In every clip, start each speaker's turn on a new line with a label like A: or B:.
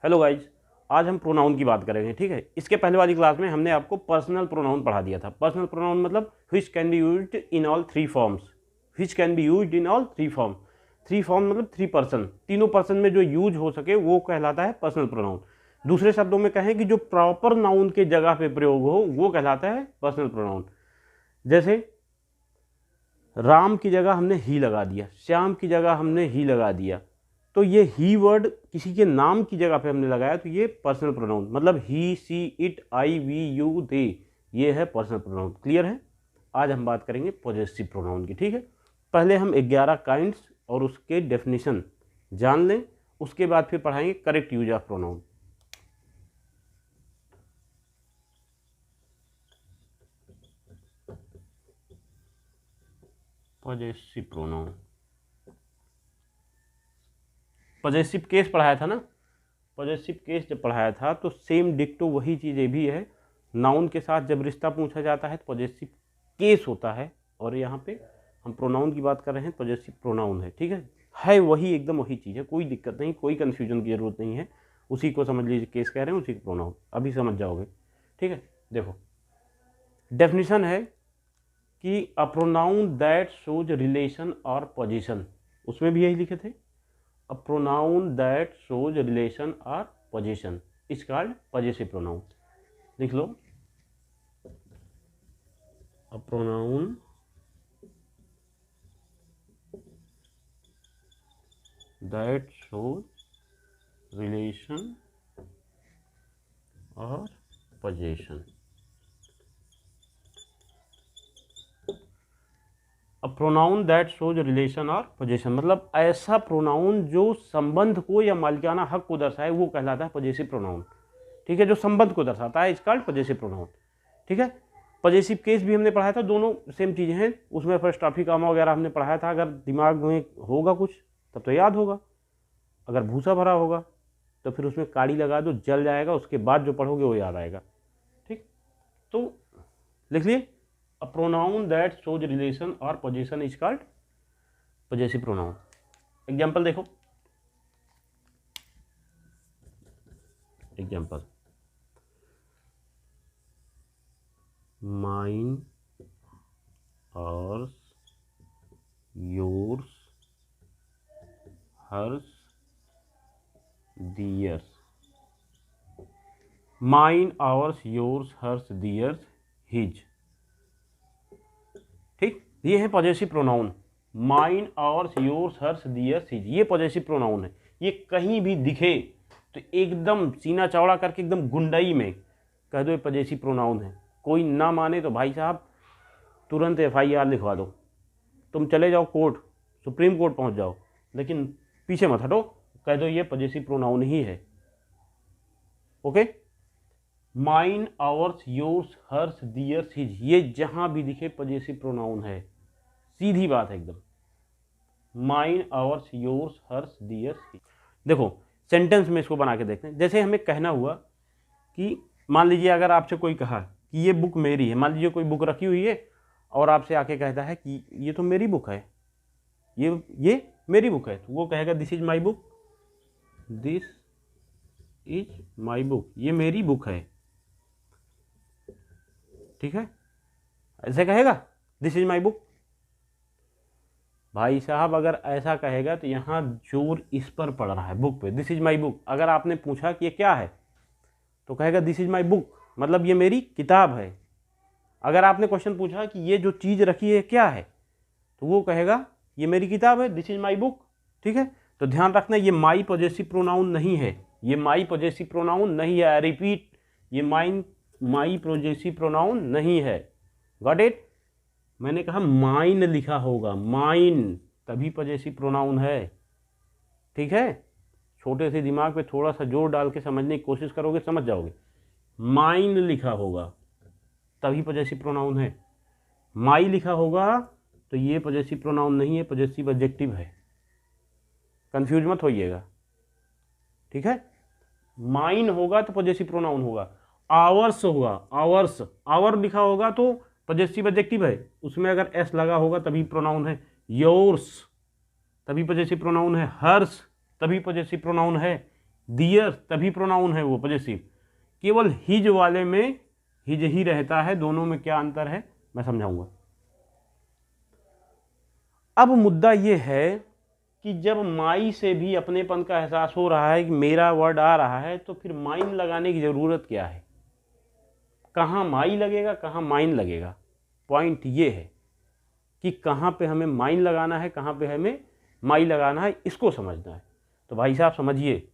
A: Hello guys, आज हम pronoun की बात करेंगे। ठीक है, इसके पहले वाली क्लास में हमने आपको पर्सनल प्रोनाउन पढ़ा दिया था। पर्सनल प्रोनाउन मतलब which can be used in all three forms. Which can be used in all three form. Three form मतलब थ्री पर्सन, तीनों पर्सन में जो यूज हो सके वो कहलाता है पर्सनल प्रोनाउन। दूसरे शब्दों में कहें कि जो प्रॉपर नाउन के जगह पे प्रयोग हो वो कहलाता है पर्सनल प्रोनाउन। जैसे राम की जगह हमने ही लगा दिया, श्याम की जगह हमने ही लगा दिया, तो ये ही वर्ड किसी के नाम की जगह पे हमने लगाया तो ये पर्सनल प्रोनाउन मतलब ही, सी, इट, आई, वी, यू, दे, ये है पर्सनल प्रोनाउन। क्लियर है? आज हम बात करेंगे पॉजेसिव प्रोनाउन की। ठीक है, पहले हम 11 काइंड्स और उसके डेफिनेशन जान लें, उसके बाद फिर पढ़ाएंगे correct use of pronoun. Possessive pronoun, possessive case पढ़ाया था ना। पॉजेसिव केस जब पढ़ाया था तो सेम डिक्टो वही चीज़ ये भी है। नाउन के साथ जब रिश्ता पूछा जाता है तो पॉजेसिव केस होता है, और यहाँ पे हम प्रोनाउन की बात कर रहे हैं, पॉजेसिव प्रोनाउन है। ठीक है वही, एकदम वही चीज़ है, कोई दिक्कत नहीं, कोई कन्फ्यूजन की जरूरत नहीं है। उसी को समझ लीजिए, केस कह रहे हैं उसी को प्रोनाउन, अभी समझ जाओगे। ठीक है, देखो डेफिनेशन है कि अ प्रोनाउन दैट शोज रिलेशन और पोजीशन, उसमें भी यही लिखे थे। A pronoun that shows relation or position is called possessive pronoun. लिख लो, a pronoun that shows relation or possession. A pronoun that shows relation और possession मतलब ऐसा प्रोनाउन जो संबंध को या मालिकाना हक को दर्शाए वो कहलाता है पॉजेसिव प्रोनाउन। ठीक है, जो संबंध को दर्शाता है इस कॉल्ड पॉजेसिव प्रोनाउन। ठीक है, पॉजेसिव केस भी हमने पढ़ाया था, दोनों सेम चीज़ें हैं। उसमें फर्स्ट टॉपिक कामा वगैरह हमने पढ़ाया था। अगर दिमाग में होगा कुछ तब तो याद होगा, अगर भूसा भरा होगा तो फिर उसमें काड़ी लगा दो, जल जाएगा, उसके बाद जो पढ़ोगे वो याद आएगा। ठीक, तो लिख लिए, a pronoun that shows relation or possession is called possessive pronoun. Example देखो, example mine, ours, yours, hers, theirs। Mine, ours, yours, hers, theirs, his। ठीक, ये है possessive pronoun. Mine, ours, yours, hers, theirs, his, ये possessive pronoun है। ये कहीं भी दिखे तो एकदम सीना चौड़ा करके एकदम गुंडई में कह दो ये पॉजेसिव प्रोनाउन है। कोई ना माने तो भाई साहब तुरंत FIR लिखवा दो, तुम चले जाओ कोर्ट, सुप्रीम कोर्ट पहुंच जाओ, लेकिन पीछे मत हटो, कह दो ये पॉजेसिव प्रोनाउन ही है। Okay, mine, ours, yours, hers, theirs, his, ये जहां भी दिखे पॉजेसिव प्रोनाउन है। सीधी बात है एकदम, mine, ours, yours, hers, theirs, his. देखो सेंटेंस में इसको बना के देखते हैं। जैसे हमें कहना हुआ कि मान लीजिए अगर आपसे कोई कहा कि ये बुक मेरी है, मान लीजिए कोई बुक रखी हुई है और आपसे आके कहता है कि ये तो मेरी बुक है, ये मेरी बुक है, तो वो कहेगा this is my book, this is my book, ये मेरी बुक है। ठीक है, ऐसे कहेगा दिस इज माई बुक। भाई साहब अगर ऐसा कहेगा तो यहाँ जोर इस पर पड़ रहा है, बुक पे, दिस इज माई बुक। अगर आपने पूछा कि ये क्या है तो कहेगा दिस इज माई बुक, मतलब ये मेरी किताब है। अगर आपने क्वेश्चन पूछा कि ये जो चीज़ रखी है क्या है तो वो कहेगा ये मेरी किताब है, दिस इज माई बुक। ठीक है, तो ध्यान रखना ये माई पॉजेसिव प्रोनाउन नहीं है, ये माई पॉजेसिव प्रोनाउन नहीं है। आई रिपीट, ये माई पॉजेसिव प्रोनाउन नहीं है। Got it? मैंने कहा माइन लिखा होगा, माइन तभी पॉजेसिव प्रोनाउन है। ठीक है, छोटे से दिमाग पे थोड़ा सा जोर डाल के समझने की कोशिश करोगे समझ जाओगे। माइन लिखा होगा तभी पॉजेसिव प्रोनाउन है, माई लिखा होगा तो ये पॉजेसिव प्रोनाउन नहीं है, पॉजेसिव एडजेक्टिव है। कंफ्यूज मत होइएगा। ठीक है, माइन होगा तो पॉजेसिव प्रोनाउन होगा। आवर्स होगा, आवर्स, आवर लिखा होगा तो पॉजेसिव एडजेक्टिव है, उसमें अगर एस लगा होगा तभी प्रोनाउन है। योर्स तभी पॉजेसिव प्रोनाउन है। हर्स तभी पॉजेसिव प्रोनाउन है। दियर्स तभी प्रोनाउन है वो पॉजेसिव। केवल हिज वाले में हिज ही रहता है। दोनों में क्या अंतर है मैं समझाऊंगा। अब मुद्दा ये है कि जब माई से भी अपनेपन का एहसास हो रहा है कि मेरा वर्ड आ रहा है, तो फिर माइन लगाने की ज़रूरत क्या है? कहाँ माई लगेगा, कहाँ माइन लगेगा? पॉइंट ये है कि कहाँ पे हमें माइन लगाना है, कहाँ पे हमें माई लगाना है, इसको समझना है। तो भाई साहब समझिए।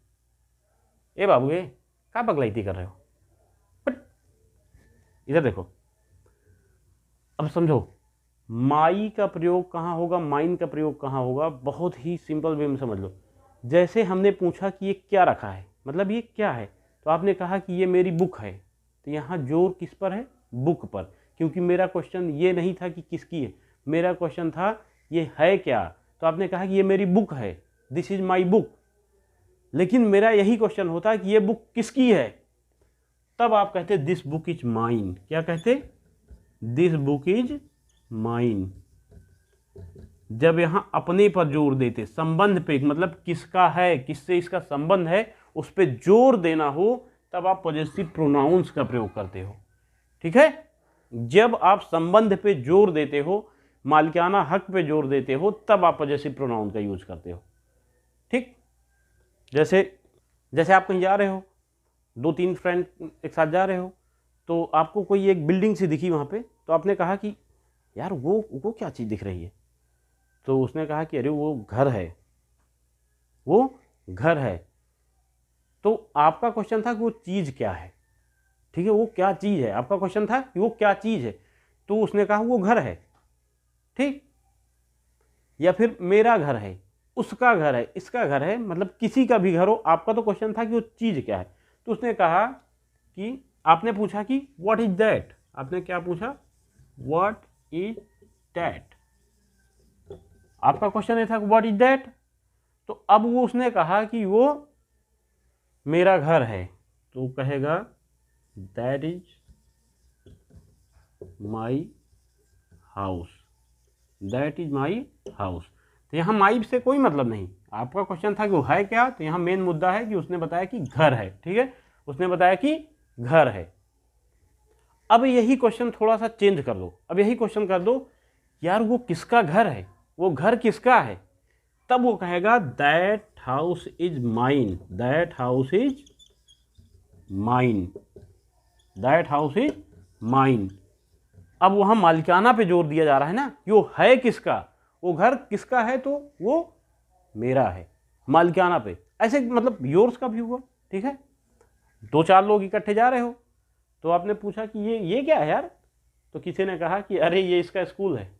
A: ए बाबू ए क्या पगलाइती कर रहे हो? बट इधर देखो, अब समझो माई का प्रयोग कहाँ होगा, माइन का प्रयोग कहाँ होगा। बहुत ही सिंपल वे में समझ लो। जैसे हमने पूछा कि ये क्या रखा है, मतलब ये क्या है, तो आपने कहा कि ये मेरी बुक है, तो यहाँ जोर किस पर है? बुक पर। क्योंकि मेरा क्वेश्चन ये नहीं था कि किसकी है, मेरा क्वेश्चन था ये है क्या। तो आपने कहा कि ये मेरी बुक है, दिस इज माई बुक। लेकिन मेरा यही क्वेश्चन होता कि ये बुक किसकी है, तब आप कहते दिस बुक इज माइन। क्या कहते? This book is mine. जब यहां अपने पर जोर देते, संबंध पे, मतलब किसका है, किससे इसका संबंध है, उस पर जोर देना हो, तब आप पॉजेसिव प्रोनाउंस का प्रयोग करते हो। ठीक है? जब आप संबंध पे जोर देते हो, मालिकाना हक पे जोर देते हो, तब आप पॉजेसिव प्रोनाउन का यूज करते हो। ठीक? जैसे आप कहीं जा रहे हो, 2-3 फ्रेंड एक साथ जा रहे हो, तो आपको कोई एक बिल्डिंग सी दिखी वहाँ पे, तो आपने कहा कि यार वो क्या चीज़ दिख रही है? तो उसने कहा कि अरे वो घर है, वो घर है। तो आपका क्वेश्चन था कि वो चीज़ क्या है। ठीक है, वो क्या चीज़ है, आपका क्वेश्चन था कि वो क्या चीज़ है। तो उसने कहा वो घर है। ठीक? या फिर मेरा घर है, उसका घर है, इसका घर है, मतलब किसी का भी घर हो। आपका तो क्वेश्चन था कि वो चीज़ क्या है। तो उसने कहा कि आपने पूछा कि व्हाट इज दैट। आपने क्या पूछा? What is that. आपका क्वेश्चन ये था कि व्हाट इज दैट। तो अब वो उसने कहा कि वो मेरा घर है, तो कहेगा that is my house. That is my house. तो यहाँ माई से कोई मतलब नहीं। आपका क्वेश्चन था कि वो है क्या, तो यहाँ मेन मुद्दा है कि उसने बताया कि घर है। ठीक है, उसने बताया कि घर है। अब यही क्वेश्चन थोड़ा सा चेंज कर दो। अब यही क्वेश्चन कर दो, यार वो किसका घर है, वो घर किसका है। तब वो कहेगा that house is mine. That house is mine. That house is mine. अब वहां मालिकाना पे जोर दिया जा रहा है ना, कि वो है किसका, वो घर किसका है, तो वो मेरा है, मालिकाना पे। ऐसे मतलब योर्स का भी हुआ। ठीक है, 2-4 लोग इकट्ठे जा रहे हो, तो आपने पूछा कि ये क्या है यार। तो किसी ने कहा कि अरे ये इसका स्कूल है,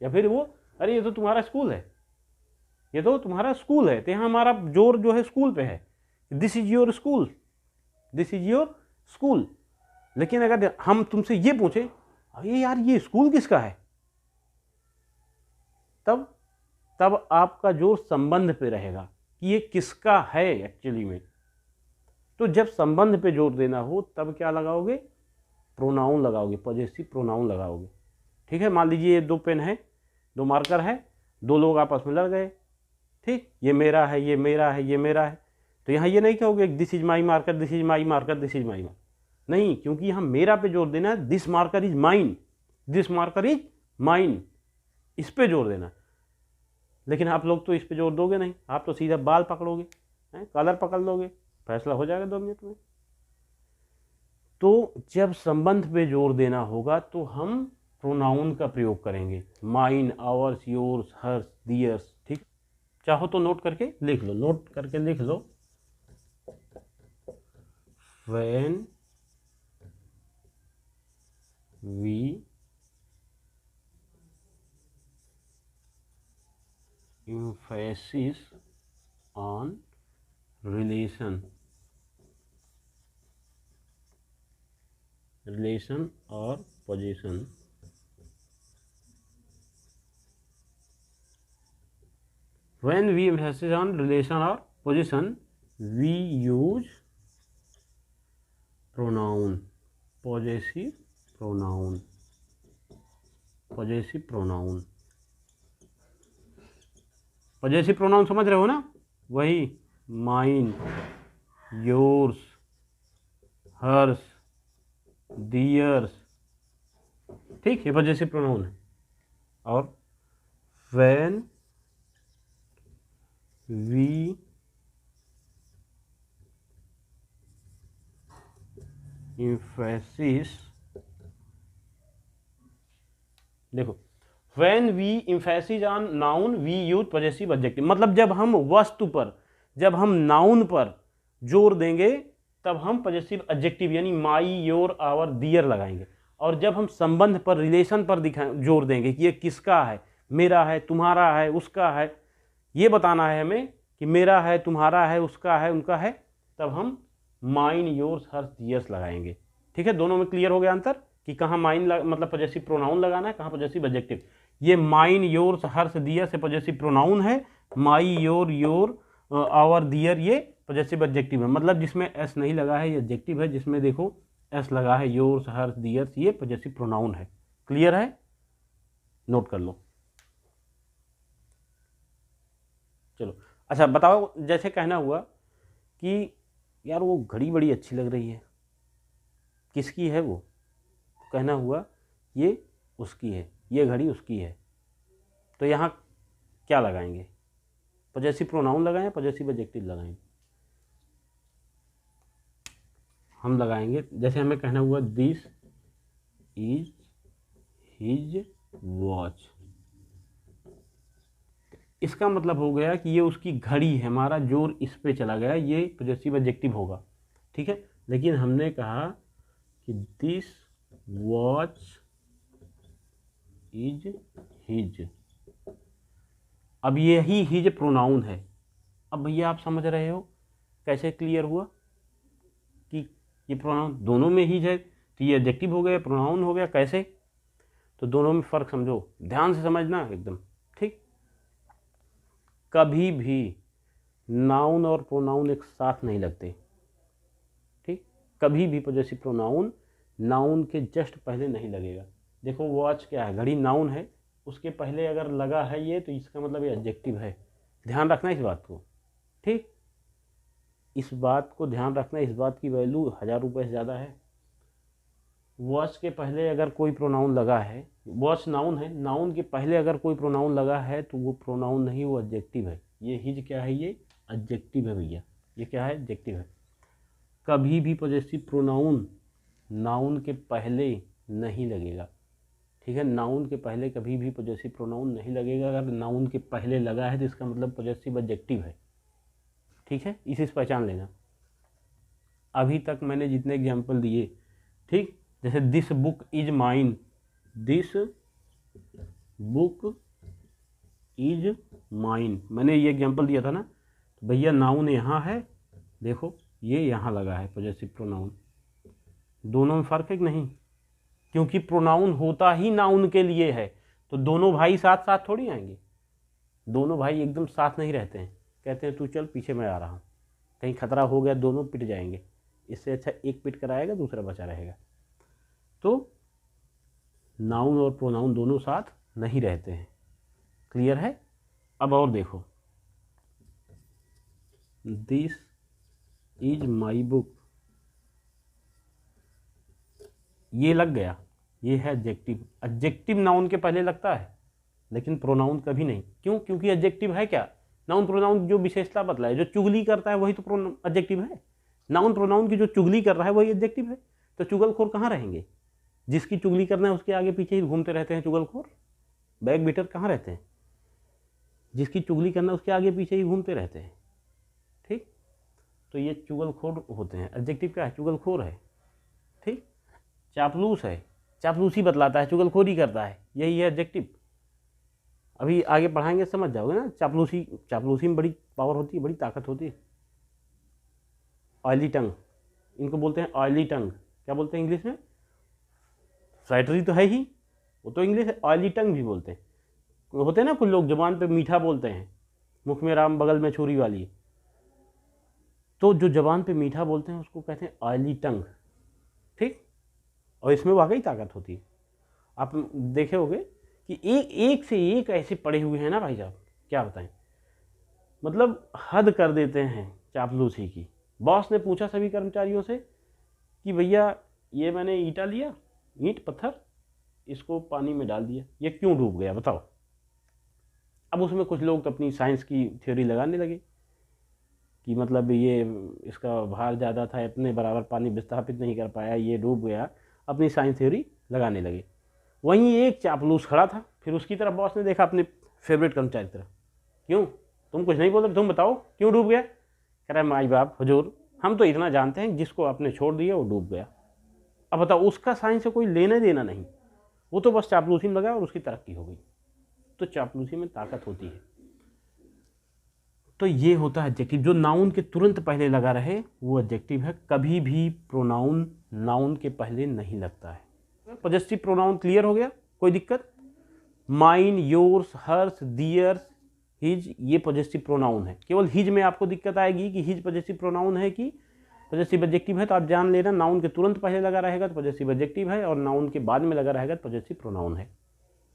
A: या फिर वो अरे ये तो तुम्हारा स्कूल है, ये तो तुम्हारा स्कूल है। तो यहाँ हमारा जोर जो है स्कूल पे है, this is your school, this is your school. लेकिन अगर हम तुमसे ये पूछे अरे यार ये स्कूल किसका है, तब आपका जोर संबंध पे रहेगा कि ये किसका है एक्चुअली में। तो जब संबंध पे जोर देना हो, तब क्या लगाओगे? प्रोनाउन लगाओगे, पॉजेसिव प्रोनाउन लगाओगे। ठीक है, मान लीजिए ये 2 पेन है, 2 मार्कर है, 2 लोग आपस में लड़ गए। ठीक, ये मेरा है, ये मेरा है, ये मेरा है। तो यहाँ ये नहीं कहोगे this is my marker, this is my marker, this is my marker. नहीं, क्योंकि यहाँ मेरा पे जोर देना है। This marker is mine, this marker is mine, इस पे जोर देना। लेकिन आप लोग तो इस पे जोर दोगे नहीं, आप तो सीधा बाल पकड़ोगे, कलर पकड़ लोगे, फैसला हो जाएगा 2 मिनट में। तो जब संबंध पे जोर देना होगा, तो हम प्रोनाउन का प्रयोग करेंगे। Mine, ours, yours, hers, theirs. ठीक, चाहो तो नोट करके लिख लो, नोट करके लिख लो। When we emphasis on relation or possession, when we emphasis on relation or possession, we use pronoun, possessive pronoun, possessive pronoun। Possessive pronoun समझ रहे हो ना? वही माइन, योर्स, हर्स, दियर्स, ठीक, ये पजेसिव प्रोनाउन है। और व्हेन वी emphasis, देखो when we emphasis on noun we use possessive adjective, मतलब जब हम वस्तु पर, जब हम नाउन पर जोर देंगे तब हम पजेसिव एडजेक्टिव यानी माई, योर, आवर, दियर लगाएंगे। और जब हम संबंध पर, रिलेशन पर जोर देंगे कि ये किसका है, मेरा है, तुम्हारा है, उसका है, ये बताना है हमें कि मेरा है, तुम्हारा है, उसका है, उनका है, तब हम माइन, योर्स, हर्स, दियर्स लगाएंगे। ठीक है, दोनों में क्लियर हो गया अंतर कि कहाँ माइन मतलब पजेसिव प्रोनाउन लगाना है, कहाँ पजेसिव एडजेक्टिव। ये माइन, योर्स, हर्स, दियर से पजेसिव प्रोनाउन है, माई, योर, आवर, दियर ये पजेसिव एडजेक्टिव है। मतलब जिसमें एस नहीं लगा है ये एडजेक्टिव है, जिसमें देखो एस लगा है, योर्स, हर्स, दियर्स, ये पजेसिव प्रोनाउन है। क्लियर है, नोट कर लो। चलो अच्छा बताओ, जैसे कहना हुआ कि यार वो घड़ी बड़ी अच्छी लग रही है, किसकी है वो, कहना हुआ ये उसकी है, ये घड़ी उसकी है, तो यहाँ क्या लगाएंगे, पजेसिव प्रोनाउन लगाएं, पजेसिव एडजेक्टिव लगाएं। हम लगाएंगे, जैसे हमें कहना हुआ दिस इज हिज वॉच, इसका मतलब हो गया कि ये उसकी घड़ी है, हमारा जोर इस पे चला गया, ये पजेसिव एडजेक्टिव होगा। ठीक है, लेकिन हमने कहा कि दिस वॉच इज हिज, अब यही हिज प्रोनाउन है। अब भैया आप समझ रहे हो कैसे क्लियर हुआ कि ये प्रोनाउन दोनों में हिज है, तो ये एडजेक्टिव हो गया, प्रोनाउन हो गया, कैसे, तो दोनों में फ़र्क समझो, ध्यान से समझना एकदम। ठीक, कभी भी नाउन और प्रोनाउन एक साथ नहीं लगते। ठीक, कभी भी पजेसिव प्रोनाउन नाउन के जस्ट पहले नहीं लगेगा। देखो वॉच क्या है, घड़ी नाउन है, उसके पहले अगर लगा है ये, तो इसका मतलब ये एडजेक्टिव है। ध्यान रखना इस बात को। ठीक, इस बात को ध्यान रखना, इस बात की वैल्यू 1000 रुपये से ज़्यादा है। वॉच के पहले अगर कोई प्रोनाउन लगा है, वॉच नाउन है, नाउन के पहले अगर कोई प्रोनाउन लगा है तो वो प्रोनाउन नहीं, वो एडजेक्टिव है। ये हिज क्या है, ये एडजेक्टिव है भैया, ये क्या है, एडजेक्टिव है। कभी भी पजेसिव प्रोनाउन नाउन के पहले नहीं लगेगा। ठीक है, नाउन के पहले कभी भी पजेसिव प्रोनाउन नहीं लगेगा। अगर नाउन के पहले लगा है तो इसका मतलब पजेसिव एडजेक्टिव है। ठीक है, इसे पहचान लेना। अभी तक मैंने जितने एग्जाम्पल दिए, ठीक, जैसे this book is mine, this book is mine, मैंने ये एग्जाम्पल दिया था ना। तो भैया नाउन यहाँ है, देखो ये यहाँ लगा है पजेसिव प्रोनाउन, दोनों में फ़र्क है कि नहीं, क्योंकि प्रोनाउन होता ही नाउन के लिए है। तो दोनों भाई साथ साथ थोड़ी आएंगे, दोनों भाई एकदम साथ नहीं रहते हैं, कहते हैं तू चल पीछे मैं आ रहा हूँ, कहीं खतरा हो गया दोनों पिट जाएंगे, इससे अच्छा एक पिट कराएगा दूसरा बचा रहेगा। तो नाउन और प्रोनाउन दोनों साथ नहीं रहते हैं। क्लियर है। अब और देखो, दिस इज माई बुक, ये लग गया, ये है एडजेक्टिव। एडजेक्टिव नाउन के पहले लगता है लेकिन प्रोनाउन कभी नहीं। क्यों? क्योंकि एडजेक्टिव है क्या, नाउन प्रोनाउन जो विशेषता बतलाए, जो चुगली करता है वही तो एडजेक्टिव है। नाउन प्रोनाउन की जो चुगली कर रहा है वही एडजेक्टिव है। तो चुगलखोर कहाँ रहेंगे, जिसकी चुगली करना है उसके आगे पीछे ही घूमते रहते हैं चुगलखोर। बैग बीटर कहाँ रहते हैं, जिसकी चुगली करना है उसके आगे पीछे ही घूमते रहते हैं। ठीक, तो ये चुगलखोर होते हैं। एडजेक्टिव क्या है, चुगलखोर है। ठीक, चापलूस है, चापलूसी बतलाता है, चुगलखोरी करता है, यही है एडजेक्टिव। अभी आगे पढ़ाएंगे समझ जाओगे ना। चापलूसी, चापलूसी में बड़ी पावर होती है, बड़ी ताकत होती है। ऑयली टंग, इनको बोलते हैं ऑयली टंग। क्या बोलते हैं इंग्लिश में, फ्लैटरी तो है ही, वो तो इंग्लिश है। ऑयली टंग भी बोलते हैं। होते हैं ना कुछ लोग जबान पे मीठा बोलते हैं, मुख में राम बगल में छुरी वाली। तो जो जबान पे मीठा बोलते हैं उसको कहते हैं ऑयली टंग। ठीक, और इसमें वाकई ताकत होती है। आप देखे होंगे कि एक से एक ऐसे पड़े हुए हैं ना भाई साहब, क्या बताएं, मतलब हद कर देते हैं चापलूसी की। बॉस ने पूछा सभी कर्मचारियों से कि भैया ये मैंने ईंटा लिया, ईंट पत्थर, इसको पानी में डाल दिया, ये क्यों डूब गया बताओ। अब उसमें कुछ लोग अपनी साइंस की थ्योरी लगाने लगे कि मतलब ये इसका भार ज़्यादा था, इतने बराबर पानी विस्थापित नहीं कर पाया, ये डूब गया, अपनी साइंस थ्योरी लगाने लगे। वहीं एक चापलूस खड़ा था, फिर उसकी तरफ बॉस ने देखा, अपने फेवरेट कर्मचारी तरफ, क्यों तुम कुछ नहीं बोल रहे, तुम बताओ क्यों डूब गया। कह रहा माई बाप हुजूर, हम तो इतना जानते हैं जिसको आपने छोड़ दिया वो डूब गया। अब बताओ, उसका साइंस से कोई लेना देना नहीं, वो तो बस चापलूसी में लगा और उसकी तरक्की हो गई। तो चापलूसी में ताकत होती है। तो ये होता है एडजेक्टिव, जो नाउन के तुरंत पहले लगा रहे वो एडजेक्टिव है। कभी भी प्रोनाउन नाउन के पहले नहीं लगता है। पॉजेसिव प्रोनाउन क्लियर हो गया, कोई दिक्कत? Mine, yours, hers, theirs, his, ये पॉजेसिव प्रोनाउन है। केवल हिज में आपको दिक्कत आएगी कि हिज पॉजेसिव प्रोनाउन है कि पॉजेसिव एडजेक्टिव है, तो आप जान लेना नाउन के तुरंत पहले लगा रहेगा तो पॉजेसिव एडजेक्टिव है, और नाउन के बाद में लगा रहेगा तो पॉजेसिव प्रोनाउन है।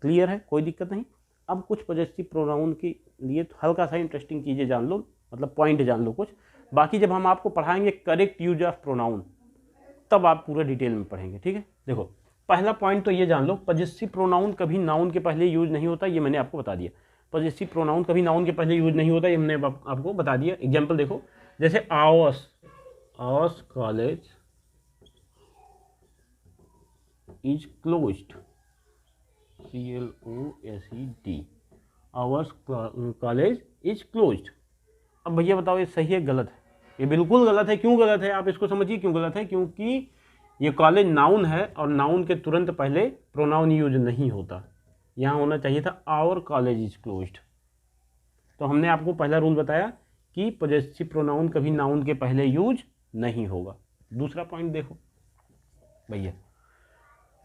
A: क्लियर है, कोई दिक्कत नहीं। अब कुछ पॉजेसिव प्रोनाउन के लिए तो हल्का सा इंटरेस्टिंग चीज़ें जान लो, मतलब पॉइंट जान लो कुछ। बाकी जब हम आपको पढ़ाएंगे करेक्ट यूज ऑफ प्रोनाउन, तब आप पूरा डिटेल में पढ़ेंगे, ठीक है। देखो, पहला पॉइंट तो ये जान लो, पॉजेसिव प्रोनाउन कभी नाउन के पहले यूज नहीं होता, ये मैंने आपको बता दिया। पॉजेसिव प्रोनाउन कभी नाउन के पहले यूज नहीं होता, ये हमने आपको बता दिया। एग्जाम्पल देखो, जैसे hours college is closed, CLOSED, hours college is closed. अब भैया बताओ ये सही है गलत है? ये बिल्कुल गलत है। क्यों गलत है आप इसको समझिए क्यों गलत है। क्योंकि ये कॉलेज नाउन है और नाउन के तुरंत पहले प्रोनाउन यूज नहीं होता। यहाँ होना चाहिए था आवर कॉलेज इज क्लोज्ड। तो हमने आपको पहला रूल बताया कि पॉजेसिव प्रोनाउन कभी नाउन के पहले यूज नहीं होगा। दूसरा पॉइंट देखो भैया,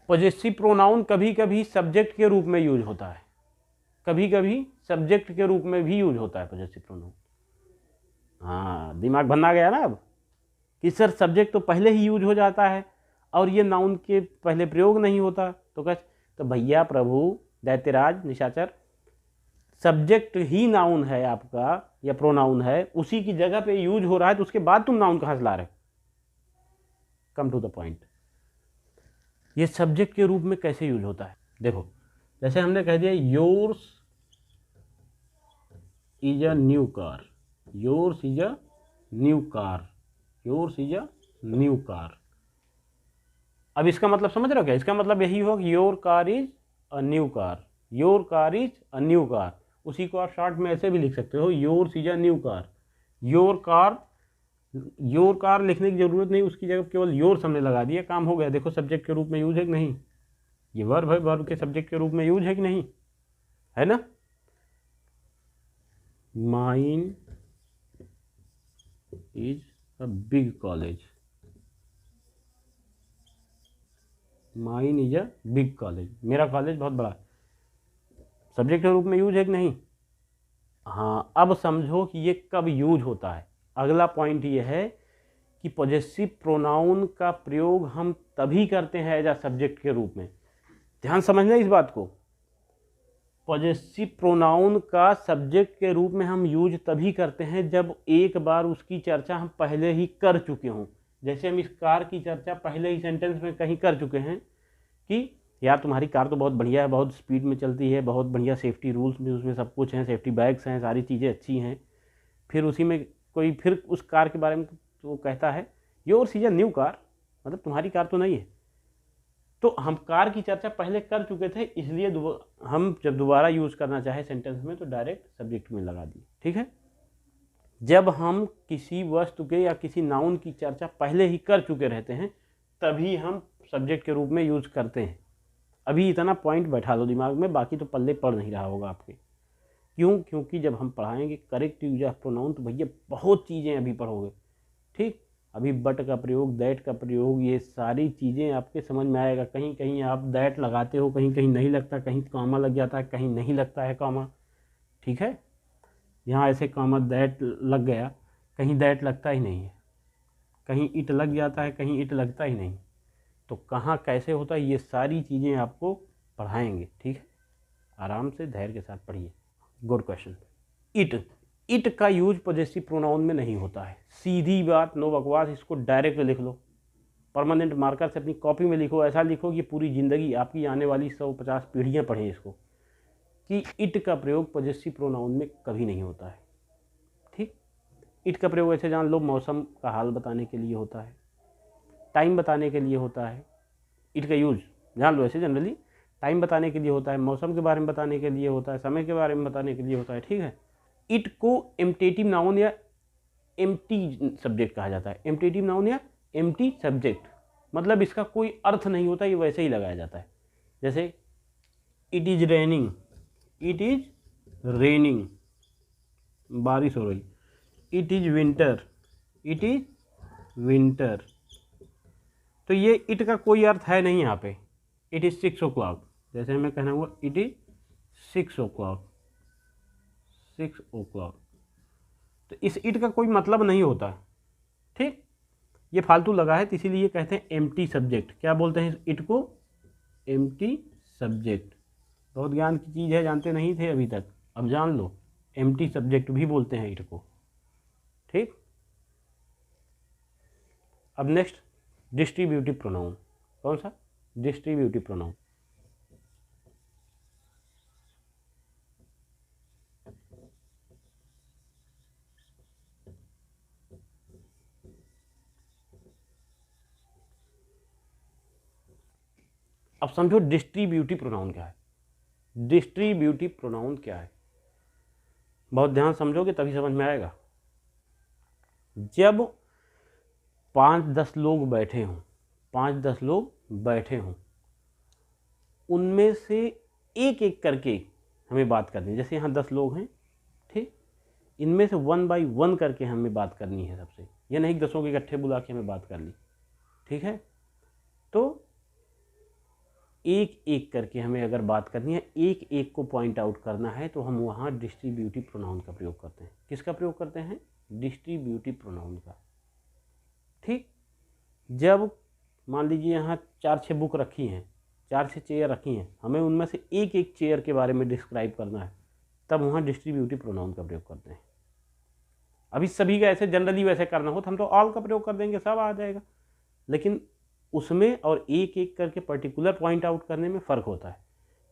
A: पॉजेसिव प्रोनाउन कभी कभी सब्जेक्ट के रूप में यूज होता है, कभी कभी सब्जेक्ट के रूप में भी यूज होता है पॉजेसिव प्रोनाउन। हाँ, दिमाग बनना गया ना अब कि सर सब्जेक्ट तो पहले ही यूज हो जाता है और ये नाउन के पहले प्रयोग नहीं होता। तो भैया प्रभु दैत्यराज निशाचर, सब्जेक्ट ही नाउन है आपका या प्रोनाउन है, उसी की जगह पे यूज हो रहा है, तो उसके बाद तुम नाउन कहाँ से ला रहे हो? Come to the point. ये सब्जेक्ट के रूप में कैसे यूज होता है? देखो, जैसे हमने कह दिया yours is a new car, yours is a new car, yours is a new car. अब इसका मतलब समझ रहे हो क्या? इसका मतलब यही हो कि your car is a new car, your car is a new car. उसी को आप शॉर्ट में ऐसे भी लिख सकते हो, yours is a new car. Your car लिखने की जरूरत नहीं, उसकी जगह केवल योर्स हमने लगा दिया, काम हो गया। देखो सब्जेक्ट के रूप में यूज है कि नहीं? ये वर्ब है, वर्ब के सब्जेक्ट के रूप में यूज है कि नहीं? है ना। Mine is a big college, mine is a big college, मेरा कॉलेज बहुत बड़ा। सब्जेक्ट के रूप में यूज है कि नहीं? हाँ, अब समझो कि ये कब यूज होता है। अगला पॉइंट ये है कि पॉजेसिव प्रोनाउन का प्रयोग हम तभी करते हैं एज अ सब्जेक्ट के रूप में। ध्यान समझना इस बात को, पॉजेसिव प्रोनाउन का सब्जेक्ट के रूप में हम यूज तभी करते हैं जब एक बार उसकी चर्चा हम पहले ही कर चुके हों। जैसे हम इस कार की चर्चा पहले ही सेंटेंस में कहीं कर चुके हैं कि यार तुम्हारी कार तो बहुत बढ़िया है, बहुत स्पीड में चलती है, बहुत बढ़िया सेफ्टी रूल्स भी उसमें सब कुछ हैं, सेफ्टी बैग्स हैं, सारी चीज़ें अच्छी हैं। फिर उसी में कोई फिर उस कार के बारे में तो कहता है yours is a new car, मतलब तुम्हारी कार तो नहीं है। तो हम कार की चर्चा पहले कर चुके थे, इसलिए हम जब दोबारा यूज़ करना चाहे सेंटेंस में तो डायरेक्ट सब्जेक्ट में लगा दिए। ठीक है, जब हम किसी वस्तु के या किसी नाउन की चर्चा पहले ही कर चुके रहते हैं तभी हम सब्जेक्ट के रूप में यूज करते हैं। अभी इतना पॉइंट बैठा दो दिमाग में, बाकी तो पल्ले पड़ नहीं रहा होगा आपके। क्यों? क्योंकि जब हम पढ़ाएंगे करेक्ट यूज ऑफ प्रोनाउन तो भैया बहुत चीज़ें अभी पढ़ोगे। ठीक, अभी बट का प्रयोग, दैट का प्रयोग, ये सारी चीज़ें आपके समझ में आएगा। कहीं कहीं आप दैट लगाते हो, कहीं कहीं नहीं लगता, कहीं कॉमा लग जाता है, कहीं नहीं लगता है कॉमा। ठीक है, यहाँ ऐसे कॉमा दैट लग गया, कहीं दैट लगता ही नहीं है, कहीं इट लग जाता है, कहीं इट लगता ही नहीं। तो कहाँ कैसे होता है ये सारी चीज़ें आपको पढ़ाएंगे। ठीक है, आराम से धैर्य के साथ पढ़िए। Good question. इट, इट का यूज पॉजेसिव प्रोनाउन में नहीं होता है। सीधी बात, नो बकवास, इसको डायरेक्ट लिख लो, परमानेंट मार्कर से अपनी कॉपी में लिखो, ऐसा लिखो कि पूरी ज़िंदगी आपकी आने वाली 150 पीढ़ियाँ पढ़ें इसको, कि इट का प्रयोग पॉजेसिव प्रोनाउन में कभी नहीं होता है। ठीक, इट का प्रयोग ऐसे जान लो, मौसम का हाल बताने के लिए होता है, टाइम बताने के लिए होता है। इट का यूज जान लो, ऐसे जनरली टाइम बताने के लिए होता है, मौसम के बारे में बताने के लिए होता है, समय के बारे में बताने के लिए होता है। ठीक है, इट को एम्पटेटिव नाउन या एम्प्टी सब्जेक्ट कहा जाता है। एम्पटेटिव नाउन या एम्प्टी सब्जेक्ट मतलब इसका कोई अर्थ नहीं होता, ये वैसे ही लगाया जाता है। जैसे it is raining, it is raining, बारिश हो रही। It is winter, it is winter. तो ये इट का कोई अर्थ है नहीं यहाँ पे। इट इज़ 6 o'clock, जैसे हमें कहना हुआ इट इज़ 6 o'clock, 6 o'clock। तो इस इट का कोई मतलब नहीं होता। ठीक, ये फालतू लगा है, तो इसीलिए कहते हैं एम्प्टी सब्जेक्ट। क्या बोलते हैं इट को? Empty subject. बहुत ज्ञान की चीज़ है, जानते नहीं थे अभी तक, अब जान लो, एम्प्टी सब्जेक्ट भी बोलते हैं इट को। ठीक, अब नेक्स्ट डिस्ट्रीब्यूटिव प्रोनाउन। कौन सा? Distributive pronoun. अब समझो डिस्ट्रीब्यूटिव प्रोनाउन क्या है। डिस्ट्रीब्यूटिव प्रोनाउन क्या है, बहुत ध्यान समझोगे तभी समझ में आएगा। जब 5-10 लोग बैठे हों, 5-10 लोग बैठे हों, उनमें से एक एक करके हमें बात करनी है। जैसे यहाँ 10 लोग हैं, ठीक, इनमें से 1 by 1 करके हमें बात करनी है सबसे। यह नहीं 10 के इकट्ठे बुला के हमें बात करनी, ठीक है। तो एक एक करके हमें अगर बात करनी है, एक एक को पॉइंट आउट करना है, तो हम वहाँ डिस्ट्रीब्यूटिव प्रोनाउन का प्रयोग करते हैं। किसका प्रयोग करते हैं? डिस्ट्रीब्यूटिव प्रोनाउन का। ठीक, जब मान लीजिए यहाँ 4-6 बुक रखी हैं, 4-6 चेयर रखी हैं, हमें उनमें से एक एक चेयर के बारे में डिस्क्राइब करना है, तब वहाँ डिस्ट्रीब्यूटिव प्रोनाउन का प्रयोग करते हैं। अभी सभी का ऐसे जनरली वैसे करना हो तो हम तो ऑल का प्रयोग कर देंगे, सब आ जाएगा, लेकिन उसमें और एक एक करके पर्टिकुलर पॉइंट आउट करने में फ़र्क होता है।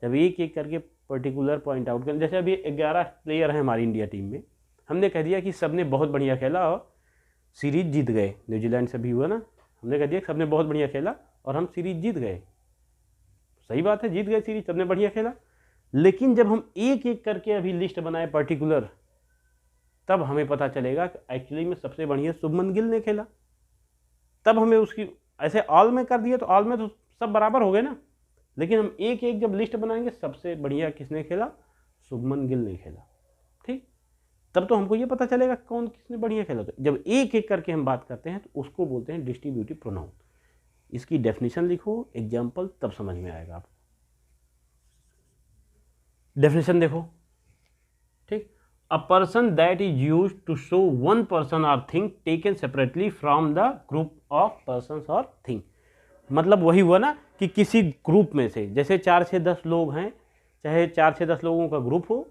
A: जब एक एक करके पर्टिकुलर पॉइंट आउट करने, जैसे अभी 11 प्लेयर हैं हमारी इंडिया टीम में, हमने कह दिया कि सब ने बहुत बढ़िया खेला और सीरीज जीत गए, न्यूजीलैंड से भी हुआ ना, हमने कह दिया सब ने बहुत बढ़िया खेला और हम सीरीज जीत गए। सही बात है, जीत गए सीरीज, सबने बढ़िया खेला। लेकिन जब हम एक एक करके अभी लिस्ट बनाए पर्टिकुलर, तब हमें पता चलेगा कि एक्चुअली में सबसे बढ़िया शुभमन गिल ने खेला। तब हमें उसकी ऐसे ऑल में कर दिया तो ऑल में तो सब बराबर हो गए ना, लेकिन हम एक एक जब लिस्ट बनाएंगे, सबसे बढ़िया किसने खेला? शुभमन गिल ने खेला। ठीक, तब तो हमको ये पता चलेगा कौन किसने बढ़िया खेला। तो जब एक एक करके हम बात करते हैं तो उसको बोलते हैं डिस्ट्रीब्यूटिव प्रोनाउन। इसकी डेफिनेशन लिखो, एग्जाम्पल, तब समझ में आएगा आपको। डेफिनेशन देखो, ठीक, a person that is used to show one person और thing taken separately from the group of persons और थिंग। मतलब वही हुआ ना कि किसी ग्रुप में से, जैसे 4-6-10 लोग हैं, चाहे 4-6-10 लोगों का ग्रुप हो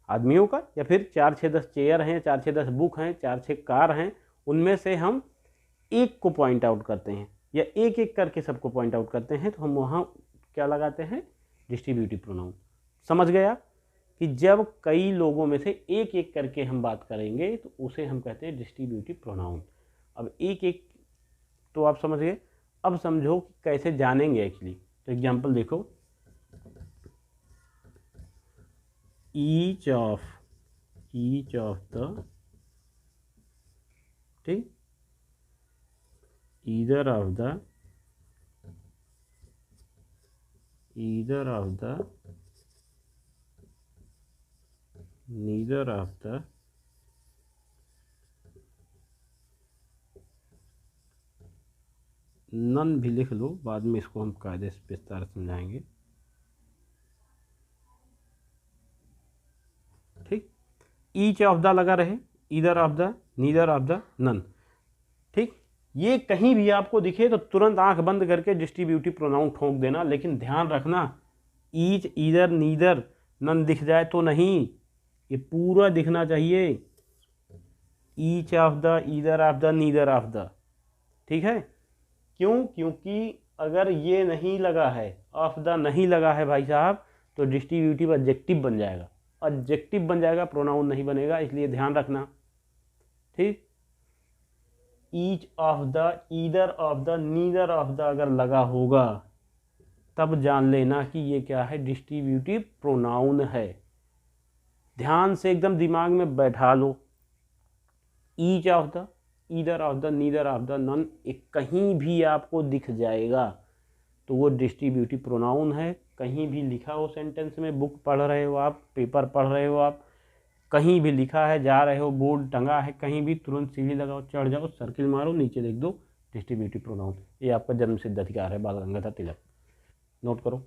A: आदमियों का, या फिर 4-6-10 चेयर हैं, 4-6-10 बुक हैं, 4-6 कार हैं, उनमें से हम एक को पॉइंट आउट करते हैं या एक एक करके सबको पॉइंट आउट करते हैं, तो हम वहाँ क्या लगाते हैं? Distributive pronoun. समझ गया कि जब कई लोगों में से एक एक करके हम बात करेंगे तो उसे हम कहते हैं डिस्ट्रीब्यूटिव प्रोनाउन। अब एक एक तो आप समझ गए, अब समझो कि कैसे जानेंगे एक्चुअली। तो एग्जांपल देखो, ईच ऑफ द, ठीक, either of the neither of the none भी लिख लो, बाद में इसको हम कायदे से विस्तार समझाएंगे। ठीक, ईच ऑफ द लगा रहे, either of the, neither of the, none. ठीक, ये कहीं भी आपको दिखे तो तुरंत आंख बंद करके डिस्ट्रीब्यूटिव प्रोनाउन ठोक देना, लेकिन ध्यान रखना ईच, ईदर, नीदर, नन दिख जाए तो नहीं, ये पूरा दिखना चाहिए। Each of the, either of the, neither of the. ठीक है, क्यों? क्योंकि अगर ये नहीं लगा है, ऑफ द नहीं लगा है भाई साहब, तो डिस्ट्रीब्यूटिव एडजेक्टिव बन जाएगा, एडजेक्टिव बन जाएगा, प्रोनाउन नहीं बनेगा, इसलिए ध्यान रखना। ठीक, each of the, either of the, neither of the अगर लगा होगा तब जान लेना कि ये क्या है, डिस्ट्रीब्यूटिव प्रोनाउन है। ध्यान से एकदम दिमाग में बैठा लो। Each of the, either of the, neither of the, none, एक कहीं भी आपको दिख जाएगा तो वो डिस्ट्रीब्यूटिव प्रोनाउन है। कहीं भी लिखा हो सेंटेंस में, बुक पढ़ रहे हो आप, पेपर पढ़ रहे हो आप, कहीं भी लिखा है, जा रहे हो, बोर्ड टंगा है कहीं भी, तुरंत सीढ़ी लगाओ, चढ़ जाओ, सर्किल मारो, नीचे लिख दो डिस्ट्रीब्यूटिव प्रोनाउन। ये आपका जन्म सिद्ध अधिकार है, बाल गंगाधर तिलक। नोट करो।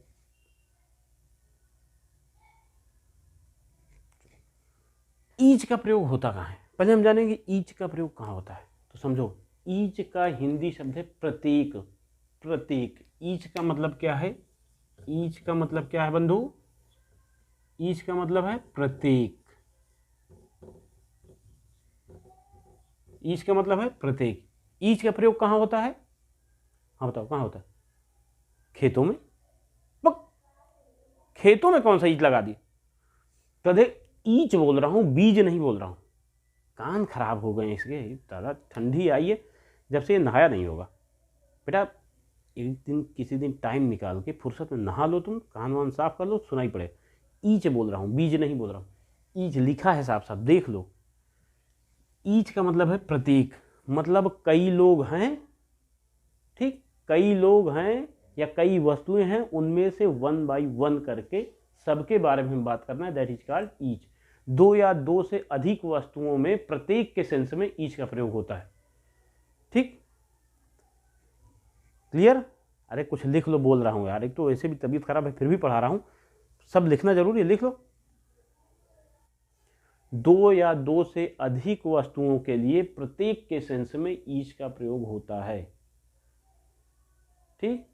A: ईच का प्रयोग होता कहाँ है? पहले हम जानेंगे ईच का प्रयोग कहाँ होता है। तो समझो, ईच का हिंदी शब्द है प्रतीक। प्रतीक, ईच का मतलब क्या है? ईच का मतलब क्या है बंधु? ईच का मतलब है प्रतीक। ईच का मतलब है प्रतीक। ईच का प्रयोग कहाँ होता है? हाँ बताओ, कहाँ होता है? खेतों में। खेतों में कौन सा ईच लगा दी? तो देख, ईच बोल रहा हूँ, बीज नहीं बोल रहा हूँ। कान खराब हो गए इसके, ज़्यादा ठंडी आई है, जब से ये नहाया नहीं होगा। बेटा एक दिन, किसी दिन टाइम निकाल के फुर्सत में नहा लो, तुम कान वान साफ कर लो, सुनाई पड़े। ईच बोल रहा हूँ, बीज नहीं बोल रहा हूँ। ईच लिखा है साफ साफ, देख लो। ईच का मतलब है प्रतीक, मतलब कई लोग हैं। ठीक, कई लोग हैं या कई वस्तुएं हैं, उनमें से वन बाई वन करके सबके बारे में बात करना है, दैट इज कॉल्ड ईच। दो या दो से अधिक वस्तुओं में प्रत्येक के सेंस में ईच का प्रयोग होता है। ठीक, क्लियर? अरे कुछ लिख लो, बोल रहा हूं यार, एक तो ऐसे भी तबीयत खराब है फिर भी पढ़ा रहा हूं, सब लिखना जरूरी है, लिख लो। दो या दो से अधिक वस्तुओं के लिए प्रत्येक के सेंस में ईच का प्रयोग होता है। ठीक,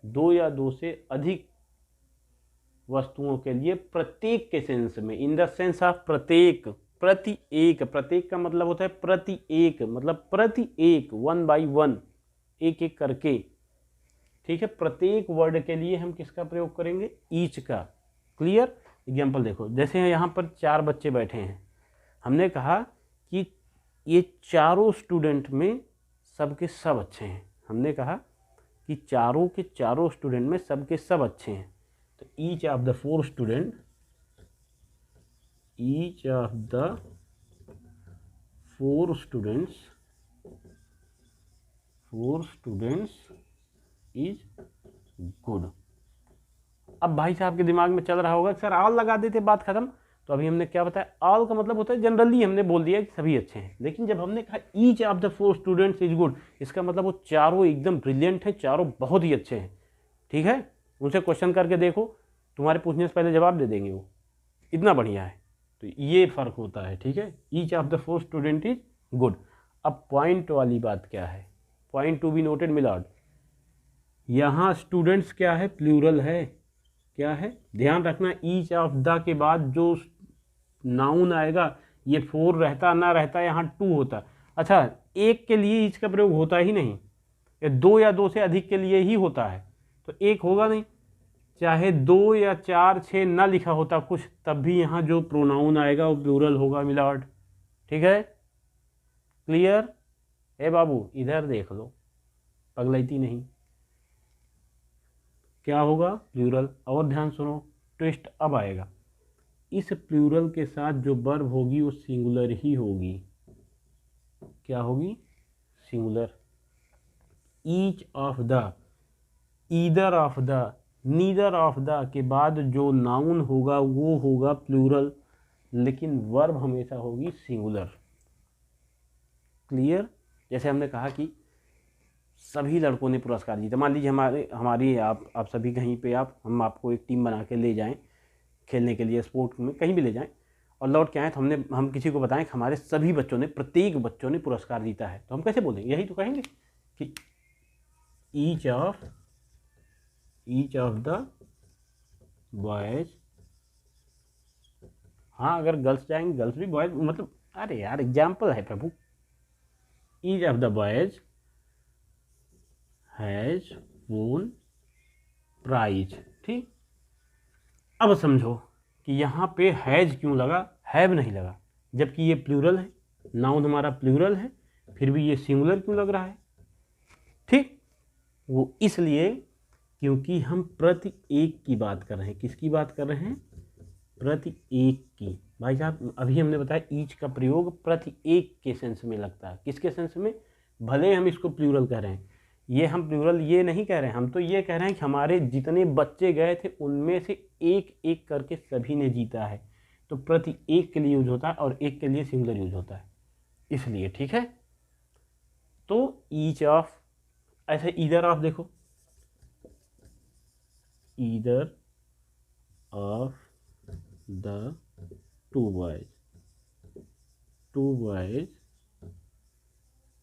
A: दो या दो से अधिक वस्तुओं के लिए प्रत्येक के सेंस में, इन द सेंस ऑफ प्रत्येक, प्रति एक। प्रत्येक का मतलब होता है प्रति एक, मतलब प्रति एक, वन बाई वन, एक एक करके। ठीक है, प्रत्येक वर्ड के लिए हम किसका प्रयोग करेंगे? ईच का। क्लियर? एग्जाम्पल देखो, जैसे यहाँ पर 4 बच्चे बैठे हैं, हमने कहा कि ये चारों स्टूडेंट में सबके सब अच्छे हैं। हमने कहा कि चारों के चारों स्टूडेंट में सबके सब अच्छे हैं। तो each of the 4 student, each of the 4 students is good. अब भाई साहब के दिमाग में चल रहा होगा सर ऑल लगा देते बात खत्म। तो अभी हमने क्या बताया? ऑल का मतलब होता है जनरली, हमने बोल दिया कि सभी अच्छे हैं। लेकिन जब हमने कहा each of the 4 students is good, इसका मतलब वो चारों एकदम ब्रिलियंट हैं, चारों बहुत ही अच्छे हैं। ठीक है, उनसे क्वेश्चन करके देखो, तुम्हारे पूछने से पहले जवाब दे देंगे वो, इतना बढ़िया है। तो ये फर्क होता है। ठीक है, each of the 4 student is good. अब पॉइंट वाली बात क्या है? Point to be noted Maillard, यहाँ स्टूडेंट्स क्या है? प्लूरल है। क्या है? ध्यान रखना, ईच ऑफ द के बाद जो नाउन आएगा, ये 4 रहता ना रहता, यहाँ 2 होता। अच्छा, एक के लिए ईच का प्रयोग होता ही नहीं, ये 2 या 2 से अधिक के लिए ही होता है, तो एक होगा नहीं। चाहे 2 या 4 6 ना लिखा होता कुछ, तब भी यहाँ जो प्रोनाउन आएगा वो प्लूरल होगा मिलावट। ठीक है, क्लियर? ए बाबू इधर देख लो, पगलैती नहीं। क्या होगा? प्लूरल। और ध्यान सुनो, ट्विस्ट अब आएगा। इस प्लूरल के साथ जो वर्ब होगी वो सिंगुलर ही होगी। क्या होगी? Singular. Each of the, either of the, neither of the के बाद जो नाउन होगा वो होगा प्लूरल, लेकिन वर्ब हमेशा होगी सिंगुलर। क्लियर? जैसे हमने कहा कि सभी लड़कों ने पुरस्कार जीता, मान लीजिए हमारी आप सभी कहीं पे हम आपको एक टीम बना के ले जाएं खेलने के लिए, स्पोर्ट में कहीं भी ले जाएं, और लौट के आए तो हम किसी को बताएं कि हमारे सभी बच्चों ने, प्रत्येक बच्चों ने पुरस्कार जीता है, तो हम कैसे बोलेंगे? यही तो कहेंगे कि ईच ऑफ द बॉयज। हाँ, अगर गर्ल्स जाएंगे, गर्ल्स भी बॉयज, मतलब अरे यार एग्जाम्पल है प्रभु। Each of the boys has won prize. ठीक, अब समझो कि यहाँ पे हैज क्यों लगा, हैव नहीं लगा, जबकि ये प्लूरल है, नाउन हमारा प्लूरल है, फिर भी ये सिंगुलर क्यों लग रहा है? ठीक, वो इसलिए क्योंकि हम प्रति एक की बात कर रहे हैं। किसकी बात कर रहे हैं? प्रति एक की। भाई साहब अभी हमने बताया ईच का प्रयोग प्रति एक के सेंस में लगता है। किसके सेंस में? भले हम इसको प्लूरल कह रहे हैं, ये हम प्लूरल ये नहीं कह रहे हैं, हम तो ये कह रहे हैं कि हमारे जितने बच्चे गए थे उनमें से एक एक करके सभी ने जीता है, तो प्रति एक के लिए यूज होता है और एक के लिए सिंगुलर यूज होता है, इसलिए। ठीक है, तो ईच ऑफ, ऐसे ईदर ऑफ देखो, either of the two boys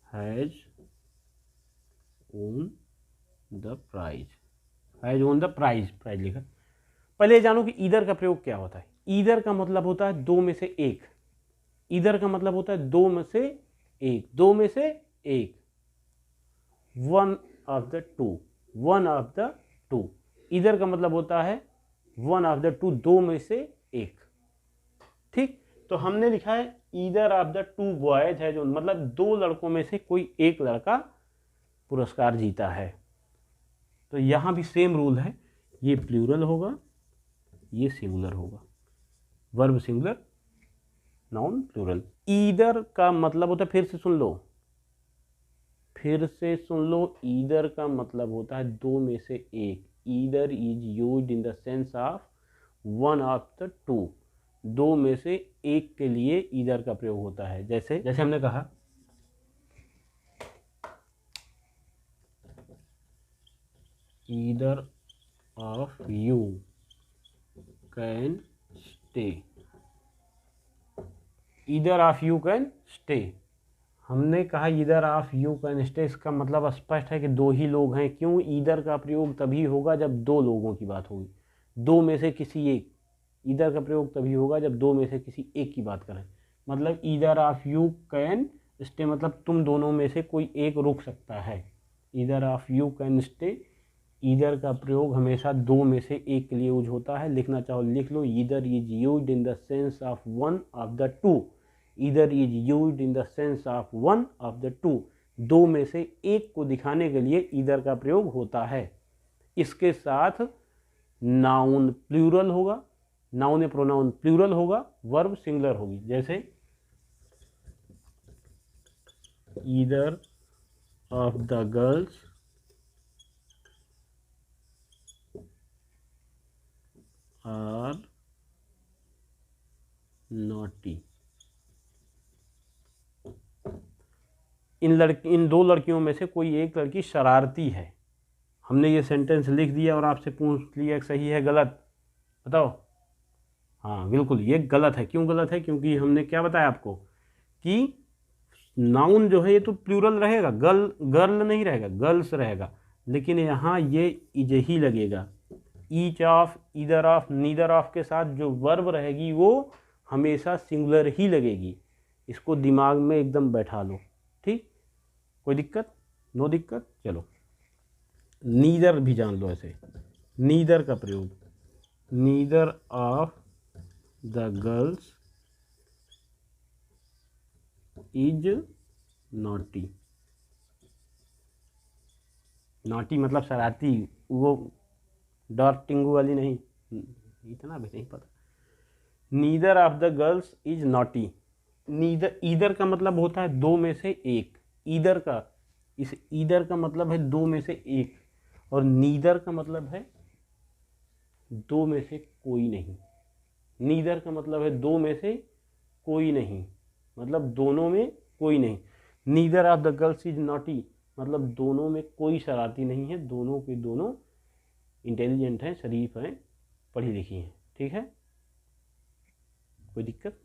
A: has won the prize, has won the prize, prize लिखा। पहले जानो कि ईदर का प्रयोग क्या होता है। ईदर का मतलब होता है दो में से एक। ईदर का मतलब होता है दो में से एक, दो में से एक, one of the to, one of the two. Either का मतलब होता है वन ऑफ द टू, दो में से एक। ठीक, तो हमने लिखा है either of the two boys है, जो मतलब दो लड़कों में से कोई एक लड़का पुरस्कार जीता है। तो यहां भी सेम रूल है, ये प्लूरल होगा, ये सिंगुलर होगा, verb singular, noun plural. Either का मतलब होता है, फिर से सुन लो, फिर से सुन लो, ईदर का मतलब होता है दो में से एक। Either is used in the sense of one of the two, दो में से एक के लिए ईदर का प्रयोग होता है। जैसे जैसे हमने कहा either of you can stay, either of you can stay. हमने कहा either of you can stay, इसका मतलब स्पष्ट है कि दो ही लोग हैं। क्यों? ईदर का प्रयोग तभी होगा जब दो लोगों की बात होगी, दो में से किसी एक। ईदर का प्रयोग तभी होगा जब दो में से किसी एक की बात करें। मतलब either of you can stay मतलब तुम दोनों में से कोई एक रुक सकता है। Either of you can stay, either का प्रयोग हमेशा दो में से एक के लिए यूज होता है। लिखना चाहो लिख लो, either is used in the sense of one of the two, either is used in the sense of one of the two, दो में से एक को दिखाने के लिए ईदर का प्रयोग होता है। इसके साथ नाउन प्लूरल होगा, नाउन प्रोनाउन प्लूरल होगा, वर्ब सिंगुलर होगी। जैसे either of the girls are naughty, इन दो लड़कियों में से कोई एक लड़की शरारती है। हमने ये सेंटेंस लिख दिया और आपसे पूछ लिया सही है गलत, बताओ। हाँ बिल्कुल ये गलत है। क्यों गलत है? क्योंकि हमने क्या बताया आपको कि नाउन जो है ये तो प्लूरल रहेगा, गर्ल नहीं रहेगा, गर्ल्स रहेगा, लेकिन यहाँ ये इज ही लगेगा। Each of, either of, neither of के साथ जो वर्ब रहेगी वो हमेशा सिंगुलर ही लगेगी। इसको दिमाग में एकदम बैठा लो। ठीक, कोई दिक्कत? नो दिक्कत। चलो नीदर भी जान लो। ऐसे नीदर का प्रयोग, neither of the girls is naughty, naughty मतलब शरारती, वो डॉट टिंगू वाली नहीं, इतना भी नहीं पता। Neither of the girls is naughty. Neither, either का मतलब होता है दो में से एक। ईदर का, इस ईदर का मतलब है दो में से एक, और नीदर का मतलब है दो में से कोई नहीं। नीदर का मतलब है दो में से कोई नहीं, मतलब दोनों में कोई नहीं। Neither of the girls is naughty मतलब दोनों में कोई शरारती नहीं है, दोनों के दोनों इंटेलिजेंट हैं, शरीफ हैं, पढ़ी लिखी हैं। ठीक है, कोई दिक्कत?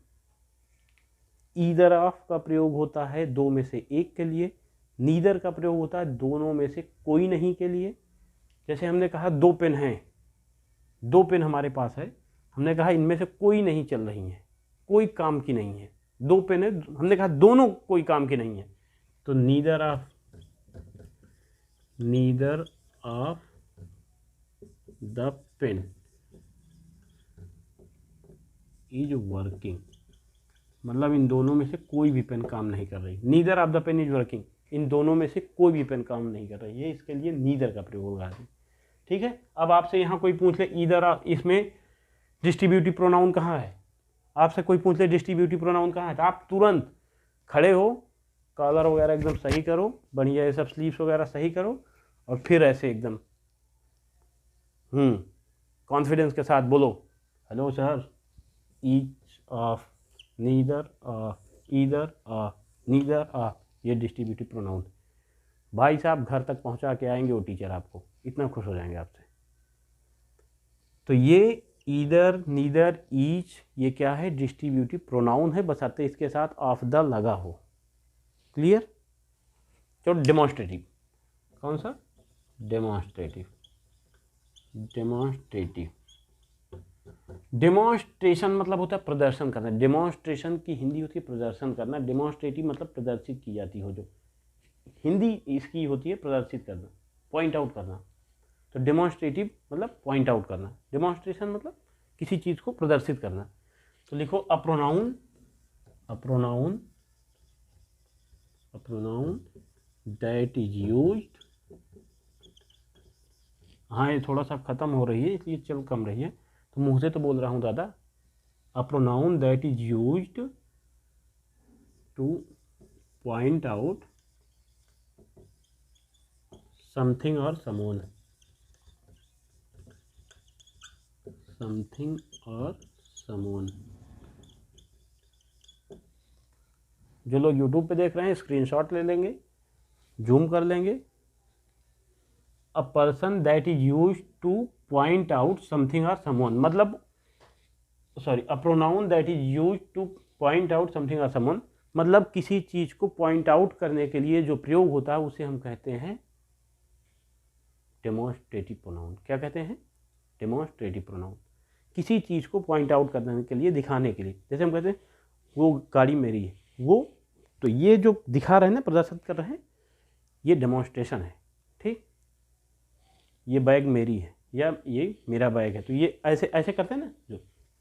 A: ईदर ऑफ का प्रयोग होता है दो में से एक के लिए, नीदर का प्रयोग होता है दोनों में से कोई नहीं के लिए। जैसे हमने कहा दो पेन हैं, दो पेन हमारे पास है, हमने कहा इनमें से कोई नहीं चल रही है, कोई काम की नहीं है, दो पेन है, हमने कहा दोनों कोई काम के नहीं है, तो neither of the pen is working, मतलब इन दोनों में से कोई भी पेन काम नहीं कर रही। Neither of the pen is working, इन दोनों में से कोई भी पेन काम नहीं कर रही है, इसके लिए नीदर का प्रयोग होगा। ठीक है, अब आपसे यहाँ कोई पूछ ले ईदर, इसमें डिस्ट्रीब्यूटिव प्रोनाउन कहाँ है, आपसे कोई पूछ ले डिस्ट्रीब्यूटिव प्रोनाउन कहाँ है, तो आप तुरंत खड़े हो, कॉलर वगैरह एकदम सही करो, बढ़िया ये सब स्लीव्स वगैरह सही करो, और फिर ऐसे एकदम कॉन्फिडेंस के साथ बोलो, hello sir, each of, neither of, either of, neither of, ये डिस्ट्रीब्यूटिव प्रोनाउन। भाई साहब घर तक पहुंचा के आएंगे वो टीचर, आपको इतना खुश हो जाएंगे आपसे। तो ये ईदर, नीदर, ईच, ये क्या है, डिस्ट्रीब्यूटिव प्रोनाउन है, बशर्ते इसके साथ ऑफ द लगा हो। क्लियर। चलो डेमोन्स्ट्रेटिव, कौन सा, डेमोन्स्ट्रेटिव। डेमोन्स्ट्रेशन मतलब होता है प्रदर्शन करना, डेमोन्स्ट्रेशन की हिंदी होती है प्रदर्शन करना, डेमोन्स्ट्रेटिव मतलब प्रदर्शित की जाती हो, जो हिंदी इसकी होती है प्रदर्शित करना, पॉइंट आउट करना। तो डेमोन्स्ट्रेटिव मतलब पॉइंट आउट करना, डेमोन्स्ट्रेशन मतलब किसी चीज़ को प्रदर्शित करना। तो लिखो अ प्रोनाउन दैट इज यूज्ड, हाँ ये थोड़ा सा ख़त्म हो रही है इसलिए चल कम रही है, तो मुँह से तो बोल रहा हूँ दादा। अ pronoun that is used to point out something और समवन, समथिंग और समवन। जो लोग यूट्यूब पे देख रहे हैं स्क्रीनशॉट ले लेंगे, जूम कर लेंगे। अ person that is used to point out something और समवन, मतलब sorry, a pronoun that is used to point out something और समवन, मतलब किसी चीज को पॉइंट आउट करने के लिए जो प्रयोग होता है उसे हम कहते हैं डेमोन्स्ट्रेटिव प्रोनाउन। क्या कहते हैं, डेमोन्स्ट्रेटिव प्रोनाउन। किसी चीज को पॉइंट आउट करने के लिए, दिखाने के लिए, जैसे हम कहते हैं वो गाड़ी मेरी है, वो, तो ये जो दिखा रहे हैं ना, प्रदर्शित कर रहे हैं, ये डेमोन्स्ट्रेशन है। ठीक, ये बैग मेरी है या ये मेरा बैग है, तो ये ऐसे ऐसे करते हैं ना, जो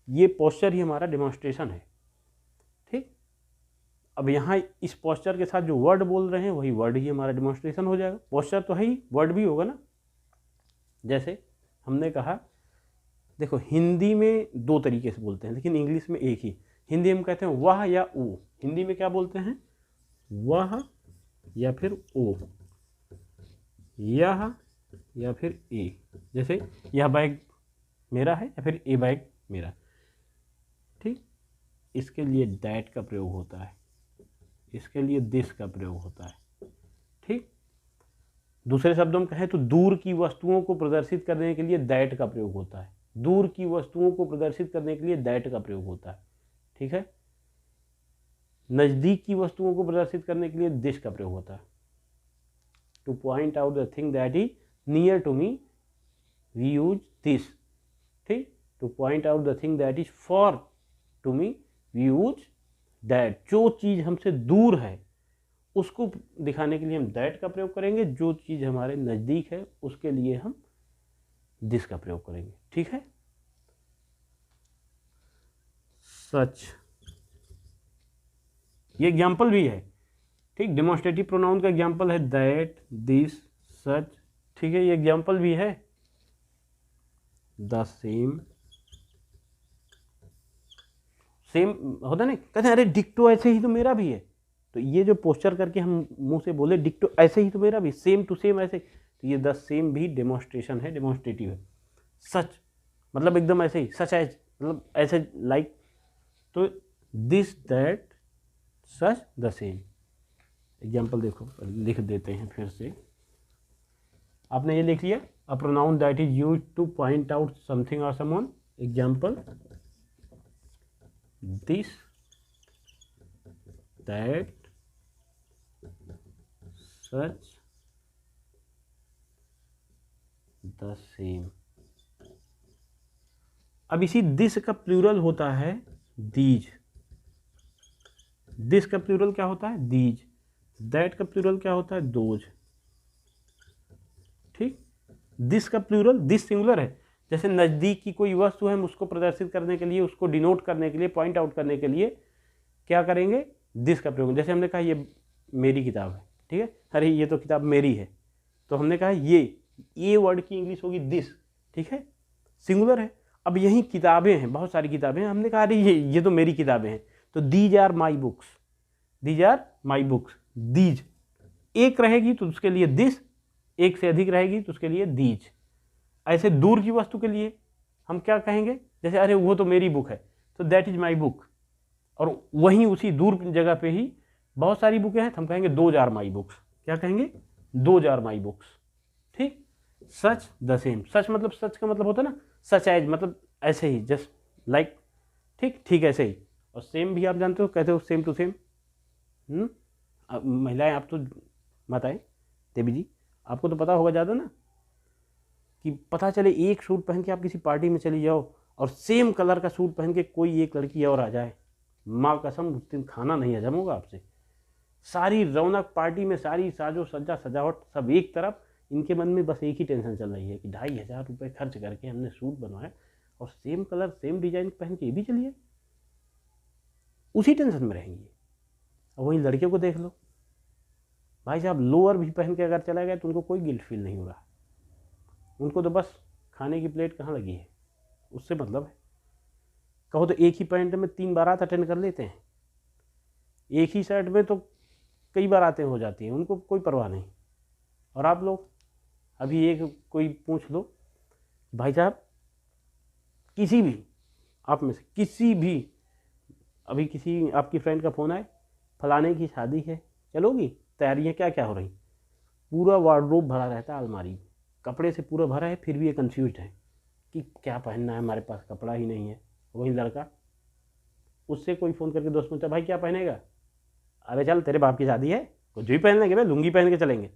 A: ये पोस्चर ही हमारा डेमोन्स्ट्रेशन है। ठीक, अब यहाँ इस पोस्चर के साथ जो वर्ड बोल रहे हैं वही वर्ड ही हमारा डेमोन्स्ट्रेशन हो जाएगा। पोस्चर तो है ही, वर्ड भी होगा ना। जैसे हमने कहा, देखो हिंदी में दो तरीके से बोलते हैं लेकिन इंग्लिश में एक ही। हिंदी में कहते हैं वह या ओ, हिंदी में क्या बोलते हैं, वह या फिर ओ, यह या फिर ए। जैसे यह बैग मेरा है या फिर ए बैग मेरा। ठीक, इसके लिए दैट का प्रयोग होता है, इसके लिए दिस का प्रयोग होता है। ठीक, दूसरे शब्दों में कहें तो दूर की वस्तुओं को प्रदर्शित करने के लिए दैट का प्रयोग होता है, दूर की वस्तुओं को प्रदर्शित करने के लिए दैट का प्रयोग होता है। ठीक है, नज़दीक की वस्तुओं को प्रदर्शित करने के लिए दिस का प्रयोग होता है। To point out the thing that is near to me we use this. ठीक, to point out the thing that is far to me we use that. जो चीज़ हमसे दूर है उसको दिखाने के लिए हम दैट का प्रयोग करेंगे, जो चीज़ हमारे नज़दीक है उसके लिए हम दिस का प्रयोग करेंगे। ठीक है, सच, ये एग्जाम्पल भी है। ठीक, डेमोन्स्ट्रेटिव प्रोनाउन का एग्जाम्पल है दैट, दिस, सच। ठीक है, ये एग्जाम्पल भी है। द सेम, सेम होता है ना, कहते हैं अरे डिक्टो ऐसे ही तो मेरा भी है। तो ये जो पोस्चर करके हम मुंह से बोले डिक्टो ऐसे ही तो मेरा भी, सेम टू सेम ऐसे, तो ये द सेम भी डेमोन्स्ट्रेशन है, डेमोन्स्ट्रेटिव है। सच मतलब एकदम ऐसे ही, सच एज मतलब ऐसे लाइक, तो this that such the same. Example देखो, लिख देते हैं फिर से। आपने ये लिख लिया, a pronoun that is used to point out something और someone. Example this, that, such, the same. अब इसी दिस का प्लूरल होता है दीज। दिस का प्लूरल क्या होता है? दीज। दैट का प्लूरल क्या होता है? दोज। ठीक। दिस का प्लूरल, दिस सिंगुलर है। जैसे नज़दीक की कोई वस्तु है, हम उसको प्रदर्शित करने के लिए, उसको डिनोट करने के लिए, पॉइंट आउट करने के लिए क्या करेंगे? दिस का प्रयोग। जैसे हमने कहा ये मेरी किताब है, ठीक है, अरे ये तो किताब मेरी है, तो हमने कहा ये वर्ड की इंग्लिश होगी दिस, ठीक है, सिंगुलर है। अब यही किताबें हैं, बहुत सारी किताबें हैं, हमने कहा अरे ये तो मेरी किताबें हैं, तो these are my books, these are my books. These एक रहेगी तो उसके लिए दिस, एक से अधिक रहेगी तो उसके लिए दीज। ऐसे दूर की वस्तु के लिए हम क्या कहेंगे? जैसे अरे वो तो मेरी बुक है, तो दैट इज माई बुक। और वहीं उसी दूर जगह पे ही बहुत सारी बुकें हैं, तो हम कहेंगे दोज आर माई बुक्स। क्या कहेंगे? Those are my books. ठीक। सच द सेम, सच मतलब सच का मतलब होता है ना, सच एज मतलब ऐसे ही, जस्ट लाइक, ठीक ठीक ऐसे ही। और सेम भी आप जानते हो, कहते हो सेम टू सेम। महिलाएं आप तो माताएं, देवी जी, आपको तो पता होगा ज़्यादा ना, कि पता चले एक सूट पहन के आप किसी पार्टी में चली जाओ और सेम कलर का सूट पहन के कोई एक लड़की और आ जाए, माँ कसम उस दिन खाना नहीं हजम होगा आपसे। सारी रौनक पार्टी में, सारी साजो सज्जा सजावट सब एक तरफ, इनके मन में बस एक ही टेंशन चल रही है कि 2,500 रुपये खर्च करके हमने सूट बनवाया और सेम कलर सेम डिजाइन पहन के ये भी चलिए, उसी टेंशन में रहेंगी। और वहीं लड़कियों को देख लो, भाई साहब लोअर भी पहन के अगर चला गया तो उनको कोई गिल्ट फील नहीं होगा, उनको तो बस खाने की प्लेट कहाँ लगी है उससे मतलब है। कहो तो एक ही पैंट में 3 बारात अटेंड कर लेते हैं, एक ही शर्ट में तो कई बारातें हो जाती हैं, उनको कोई परवाह नहीं। और आप लोग अभी एक कोई पूछ लो, भाई साहब किसी भी आप में से किसी भी, अभी किसी आपकी फ्रेंड का फ़ोन आए, फलाने की शादी है, चलोगी? तैयारियाँ क्या क्या हो रही? पूरा वार्डरोब भरा रहता है, अलमारी कपड़े से पूरा भरा है, फिर भी ये कंफ्यूज है कि क्या पहनना है, हमारे पास कपड़ा ही नहीं है। वही लड़का, उससे कोई फ़ोन करके दोस्त पूछता, भाई क्या पहनेगा? अरे चल तेरे बाप की शादी है, कुछ भी पहन लेंगे भाई, लुंगी पहन के चलेंगे,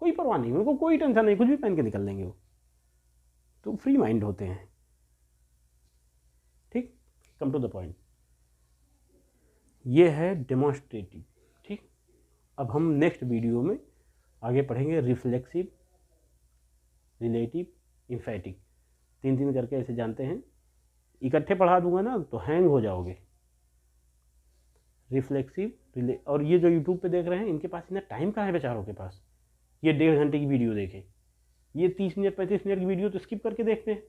A: कोई परवाह नहीं, उनको कोई टेंशन नहीं, कुछ भी पहन के निकल लेंगे वो, तो फ्री माइंड होते हैं। ठीक। कम टू द पॉइंट, ये है डेमोन्स्ट्रेटिव। ठीक। अब हम नेक्स्ट वीडियो में आगे पढ़ेंगे रिफ्लेक्सिव, रिलेटिव, इम्फेटिक, 3 करके ऐसे जानते हैं। इकट्ठे पढ़ा दूंगा ना तो हैंग हो जाओगे। रिफ्लेक्सिव, और ये जो यूट्यूब पे देख रहे हैं, इनके पास इतना टाइम कहाँ है बेचारों के पास, ये 1.5 घंटे की वीडियो देखें, ये 30 मिनट 35 मिनट की वीडियो तो स्किप करके देखते हैं।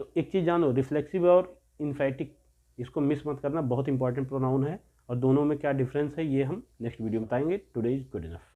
A: तो एक चीज़ जानो, रिफ्लेक्सिव और इन्फेटिक, इसको मिस मत करना, बहुत इंपॉर्टेंट प्रोनाउन है, और दोनों में क्या डिफरेंस है ये हम नेक्स्ट वीडियो में बताएंगे। Today is good enough.